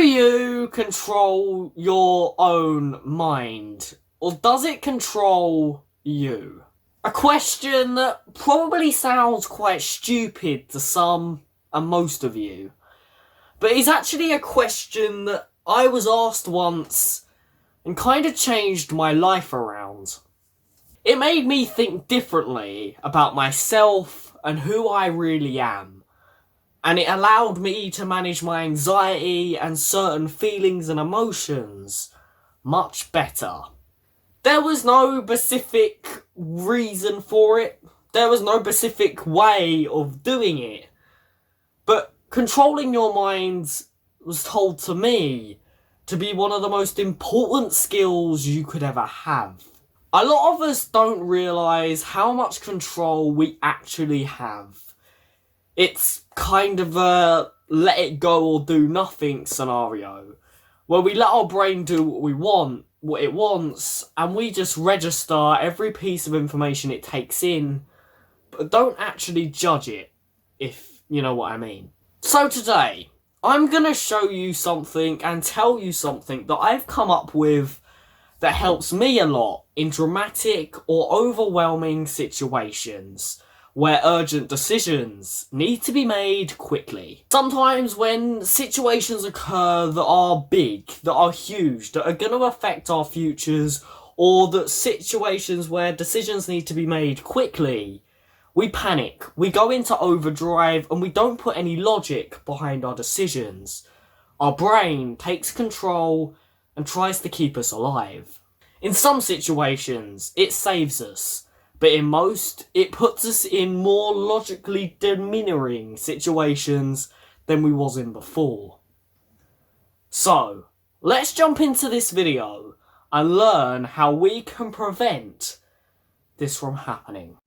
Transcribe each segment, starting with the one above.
you control your own mind, or does it control you? A question that probably sounds quite stupid to some and most of you, but is actually a question that I was asked once and kind of changed my life around. It made me think differently about myself and who I really am, and it allowed me to manage my anxiety and certain feelings and emotions much better. There was no specific reason for it, there was no specific way of doing it, but controlling your mind was told to me to be one of the most important skills you could ever have. A lot of us don't realise how much control we actually have. It's kind of a let it go or do nothing scenario, where we let our brain do what it wants, and we just register every piece of information it takes in, but don't actually judge it, if you know what I mean. So today, I'm gonna show you something and tell you something that I've come up with that helps me a lot in dramatic or overwhelming situations where urgent decisions need to be made quickly. Sometimes when situations occur that are big, that are huge, that are going to affect our futures, or that situations where decisions need to be made quickly, we panic, we go into overdrive, and we don't put any logic behind our decisions. Our brain takes control and tries to keep us alive. In some situations, it saves us, but in most, it puts us in more logically diminishing situations than we was in before. So, let's jump into this video and learn how we can prevent this from happening.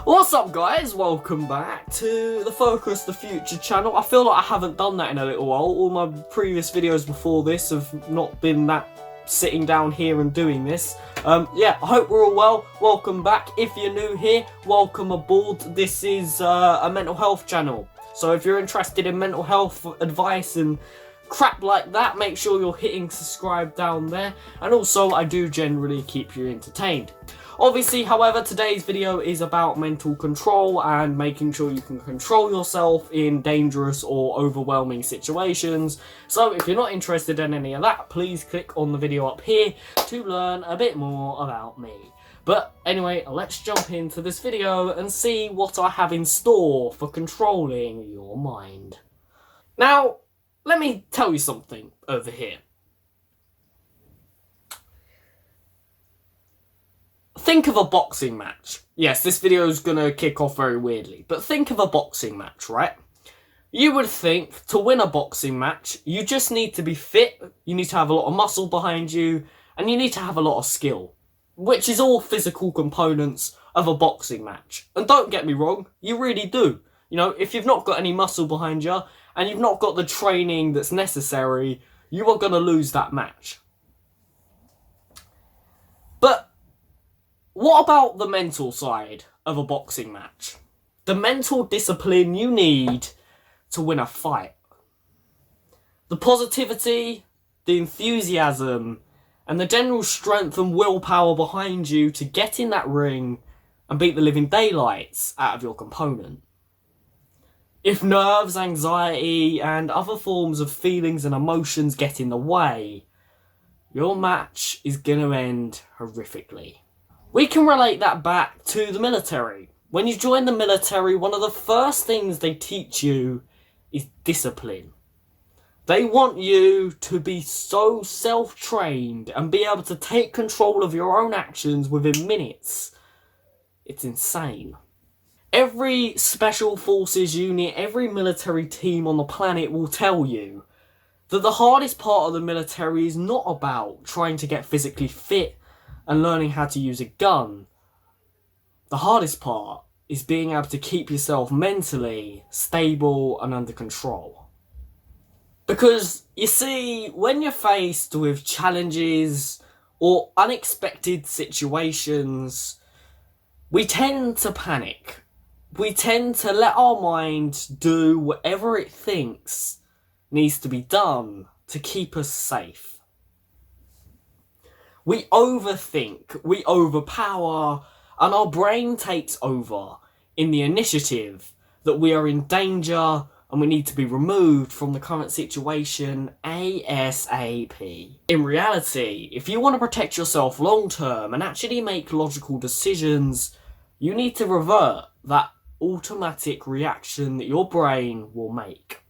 What's up guys, welcome back to the Focus the Future channel. I feel like I haven't done that in a little while. All my previous videos before this have not been that sitting down here and doing this. Yeah, I hope we're all well. Welcome back. If you're new here, welcome aboard. This is a mental health channel. So if you're interested in mental health advice and crap like that, make sure you're hitting subscribe down there. And also, I do generally keep you entertained. Obviously, however, today's video is about mental control and making sure you can control yourself in dangerous or overwhelming situations. So if you're not interested in any of that, please click on the video up here to learn a bit more about me. But anyway, let's jump into this video and see what I have in store for controlling your mind. Now, let me tell you something over here. Think of a boxing match. Yes, this video is going to kick off very weirdly, but think of a boxing match, right? You would think to win a boxing match, you just need to be fit, you need to have a lot of muscle behind you, and you need to have a lot of skill, which is all physical components of a boxing match. And don't get me wrong, you really do. You know, if you've not got any muscle behind you, and you've not got the training that's necessary, you are going to lose that match. But what about the mental side of a boxing match? The mental discipline you need to win a fight. The positivity, the enthusiasm, and the general strength and willpower behind you to get in that ring and beat the living daylights out of your opponent. If nerves, anxiety, and other forms of feelings and emotions get in the way, your match is going to end horrifically. We can relate that back to the military. When you join the military, one of the first things they teach you is discipline. They want you to be so self-trained and be able to take control of your own actions within minutes. It's insane. Every special forces unit, every military team on the planet will tell you that the hardest part of the military is not about trying to get physically fit and learning how to use a gun. The hardest part is being able to keep yourself mentally stable and under control. Because, you see, when you're faced with challenges or unexpected situations, We tend to panic. We tend to let our mind do whatever it thinks needs to be done to keep us safe. We overthink, we overpower, and our brain takes over in the initiative that we are in danger and we need to be removed from the current situation ASAP. In reality, if you want to protect yourself long term and actually make logical decisions, you need to revert that automatic reaction that your brain will make.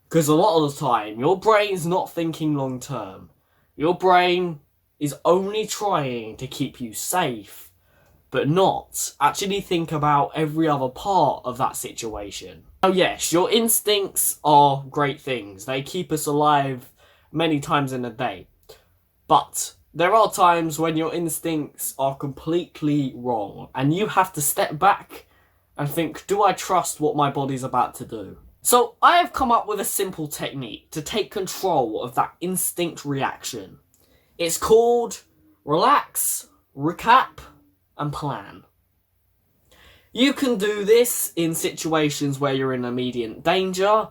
Because a lot of the time, your brain's not thinking long term. Your brain is only trying to keep you safe, but not actually think about every other part of that situation. Oh yes, your instincts are great things. They keep us alive many times in a day. But there are times when your instincts are completely wrong, and you have to step back and think, do I trust what my body's about to do? So I have come up with a simple technique to take control of that instinct reaction. It's called relax, recap, and plan. You can do this in situations where you're in immediate danger,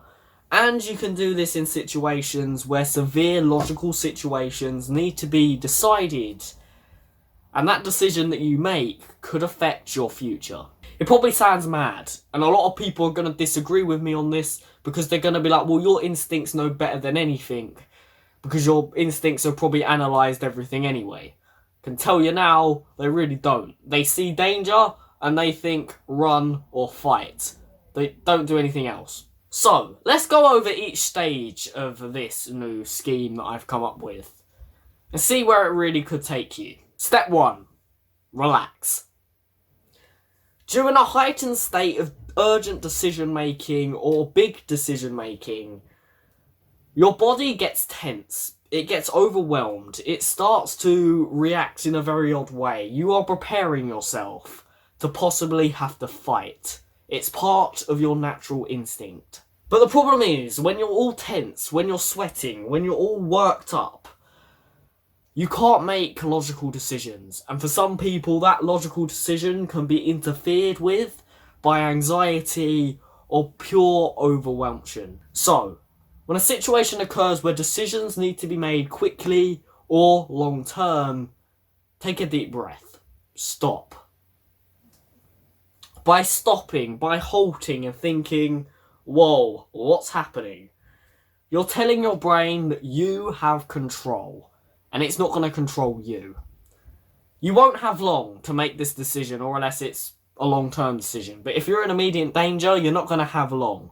and you can do this in situations where severe logical situations need to be decided, and that decision that you make could affect your future. It probably sounds mad, and a lot of people are going to disagree with me on this because they're going to be like, well, your instincts know better than anything, because your instincts have probably analysed everything anyway. I can tell you now, they really don't. They see danger and they think run or fight. They don't do anything else. So, let's go over each stage of this new scheme that I've come up with and see where it really could take you. Step 1. Relax. During a heightened state of urgent decision making or big decision making, your body gets tense. It gets overwhelmed. It starts to react in a very odd way. You are preparing yourself to possibly have to fight. It's part of your natural instinct. But the problem is, when you're all tense, when you're sweating, when you're all worked up, you can't make logical decisions. And for some people, that logical decision can be interfered with by anxiety or pure overwhelm. So, when a situation occurs where decisions need to be made quickly or long term, take a deep breath. Stop. By stopping, by halting and thinking, whoa, what's happening? You're telling your brain that you have control, and it's not going to control you. You won't have long to make this decision, or unless it's a long-term decision. But if you're in immediate danger, you're not going to have long.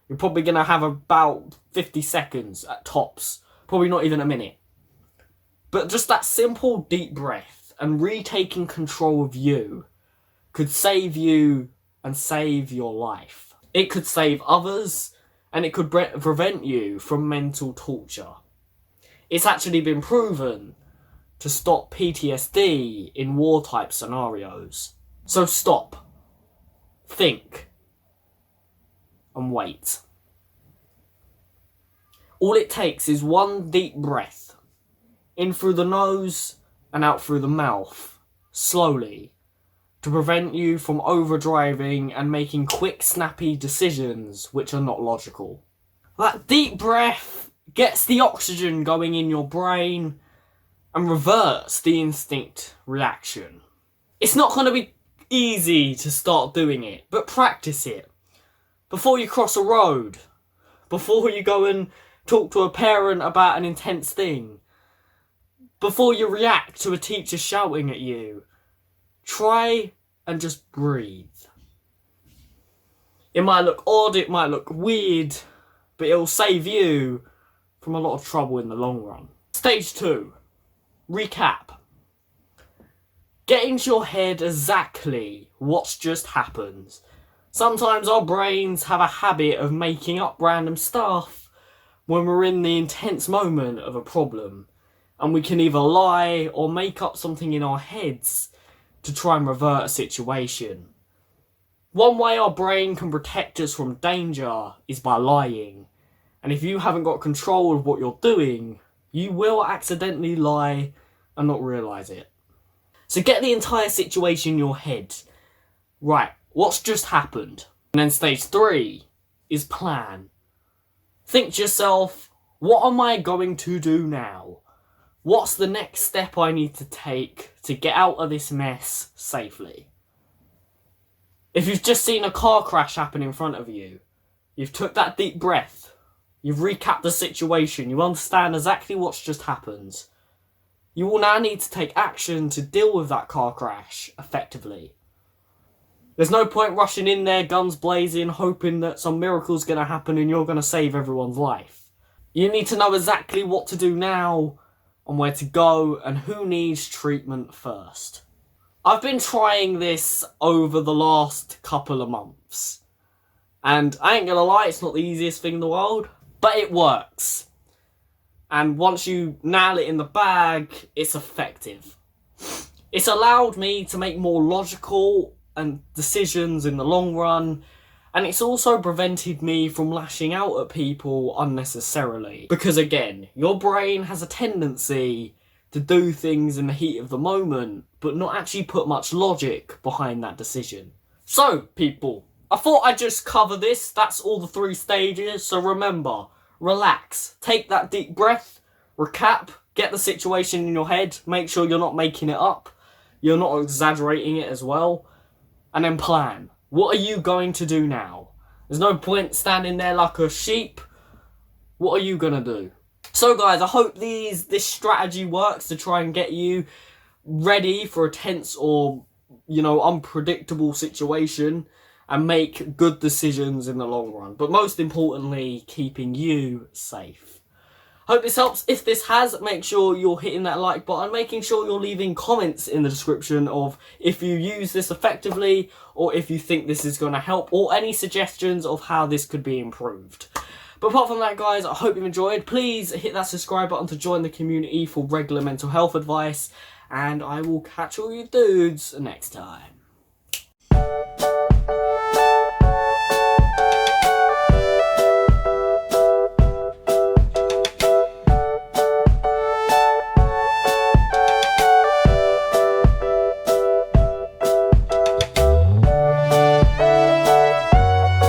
You're probably going to have about 50 seconds at tops. Probably not even a minute. But just that simple deep breath and retaking control of you could save you and save your life. It could save others, and it could prevent you from mental torture. It's actually been proven to stop PTSD in war-type scenarios. So stop, think, and wait. All it takes is one deep breath, in through the nose and out through the mouth, slowly, to prevent you from overdriving and making quick, snappy decisions which are not logical. That deep breath gets the oxygen going in your brain and reverts the instinct reaction. It's not going to be easy to start doing it, but practice it. Before you cross a road, before you go and talk to a parent about an intense thing, before you react to a teacher shouting at you, try and just breathe. It might look odd, it might look weird, but it'll save you from a lot of trouble in the long run. Stage 2. Recap. Get into your head exactly what's just happened. Sometimes our brains have a habit of making up random stuff when we're in the intense moment of a problem, and we can either lie or make up something in our heads to try and revert a situation. One way our brain can protect us from danger is by lying, and if you haven't got control of what you're doing, you will accidentally lie and not realise it. So get the entire situation in your head. Right, what's just happened? And then stage 3 is plan. Think to yourself, what am I going to do now? What's the next step I need to take to get out of this mess safely? If you've just seen a car crash happen in front of you, you've took that deep breath, you've recapped the situation, you understand exactly what's just happened, you will now need to take action to deal with that car crash effectively. There's no point rushing in there, guns blazing, hoping that some miracle's going to happen and you're going to save everyone's life. You need to know exactly what to do now and where to go and who needs treatment first. I've been trying this over the last couple of months. And I ain't going to lie, it's not the easiest thing in the world, but it works. And once you nail it in the bag, it's effective. It's allowed me to make more logical and decisions in the long run, and it's also prevented me from lashing out at people unnecessarily. Because again, your brain has a tendency to do things in the heat of the moment, but not actually put much logic behind that decision. So, people, I thought I'd just cover this. That's all the 3 stages, so remember, relax, take that deep breath, recap, get the situation in your head, make sure you're not making it up, you're not exaggerating it as well, and then plan. What are you going to do now? There's no point standing there like a sheep. What are you gonna do? So guys, I hope this strategy works to try and get you ready for a tense or, unpredictable situation and make good decisions in the long run. But most importantly, keeping you safe. Hope this helps. If this has, make sure you're hitting that like button, making sure you're leaving comments in the description of if you use this effectively or if you think this is going to help or any suggestions of how this could be improved. But apart from that, guys, I hope you've enjoyed. Please hit that subscribe button to join the community for regular mental health advice, and I will catch all you dudes next time.